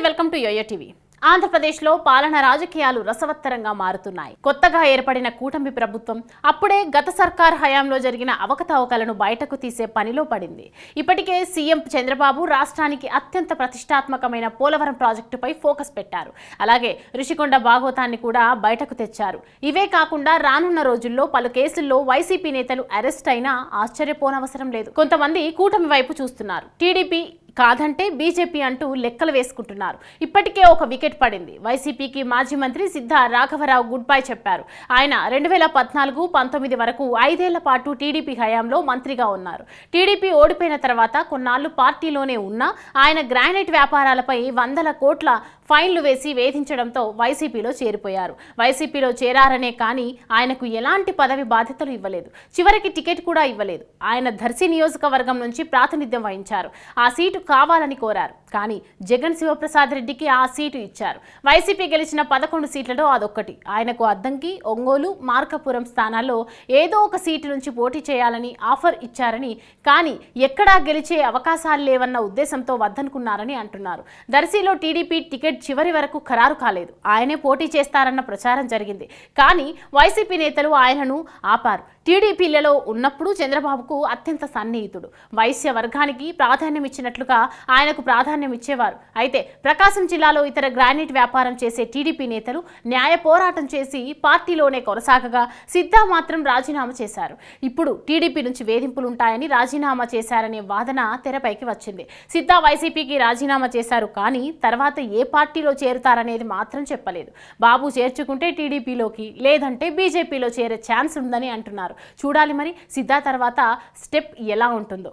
Welcome to yo-yo TV. ఆంధ్రప్రదేశ్లో పాలన రాజకీయాలు రసవత్తరంగా మారుతున్నాయి. కొత్తగా ఏర్పడిన కూటమి ప్రభుత్వం అప్పుడే గత సర్కార్ హయాంలో జరిగిన అవకతవకలను బయటకు తీసే పనిలో పడింది. ఇప్పటికే సీఎం చంద్రబాబు రాష్ట్రానికి అత్యంత ప్రతిష్టాత్మకమైన పోలవరం ప్రాజెక్టుపై ఫోకస్ పెట్టారు. అలాగే రుషికొండ భాగవతాన్ని కూడా బయటకు తెచ్చారు. ఇవే కాకుండా రానున్న రోజుల్లో పలు కేసుల్లో వైసీపీ నేతలు అరెస్ట్ అయినా ఆశ్చర్యపోనవసరం లేదు. కొంతమంది కూటమి వైపు చూస్తున్నారు. టీడీపీ కాదంటే బీజేపీ అంటూ లెక్కలు వేసుకుంటున్నారు. ఇప్పటికే ఒక వికెట్ పడింది. వైసీపీకి మాజీ మంత్రి సిద్ధా రాఘవరావు గుడ్ బై చెప్పారు. ఆయన 2014-19 వరకు 5 ఏళ్ల పాటు టీడీపీ హయాంలో మంత్రిగా ఉన్నారు. టీడీపీ ఓడిపోయిన తర్వాత కొన్నాళ్లు పార్టీలోనే ఉన్నా ఆయన గ్రానైట్ వ్యాపారాలపై 100 కోట్ల ఫైన్లు వేసి వేధించడంతో వైసీపీలో చేరిపోయారు. వైసీపీలో చేరారనే కానీ ఆయనకు ఎలాంటి పదవి బాధ్యతలు ఇవ్వలేదు. చివరికి టికెట్ కూడా ఇవ్వలేదు. ఆయన దర్శి నియోజకవర్గం నుంచి ప్రాతినిధ్యం వహించారు. ఆ సీటు కావాలని కోరారు. కానీ జగన్ శివప్రసాద్ రెడ్డికి ఆ సీటు ఇచ్చారు. వైసీపీ గెలిచిన 11 సీట్లలో అదొక్కటి. ఆయనకు అద్దంకి, ఒంగోలు, మార్కాపురం స్థానాల్లో ఏదో ఒక సీటు నుంచి పోటీ చేయాలని ఆఫర్ ఇచ్చారని, కానీ ఎక్కడా గెలిచే అవకాశాలు లేవన్న ఉద్దేశంతో వద్దనుకున్నారని అంటున్నారు. దర్శిలో టీడీపీ టికెట్ చివరి వరకు ఖరారు కాలేదు. ఆయనే పోటీ చేస్తారన్న ప్రచారం జరిగింది. కానీ వైసీపీ నేతలు ఆయనను ఆపారు. టీడీపీలలో ఉన్నప్పుడు చంద్రబాబుకు అత్యంత సన్నిహితుడు. వైశ్య వర్గానికి ప్రాధాన్యం ఇచ్చినట్లుగా ఆయనకు ప్రాధాన్యం ఇచ్చేవారు. అయితే ప్రకాశం జిల్లాలో ఇతర గ్రానైట్ వ్యాపారం చేసే టీడీపీ నేతలు న్యాయ పోరాటం చేసి పార్టీలోనే కొనసాగగా సిద్ధా మాత్రం రాజీనామా చేశారు. ఇప్పుడు టీడీపీ నుంచి వేధింపులుంటాయని రాజీనామా చేశారనే వాదన తెరపైకి వచ్చింది. సిద్ధా వైసీపీకి రాజీనామా చేశారు. కానీ తర్వాత ఏ పార్టీలో చేరుతారనేది మాత్రం చెప్పలేదు. బాబు చేర్చుకుంటే టీడీపీలోకి, లేదంటే బీజేపీలో చేరే ఛాన్స్ ఉందని అంటున్నారు. చూడాలి మరి సిద్ధా తర్వాత స్టెప్ ఎలా ఉంటుందో.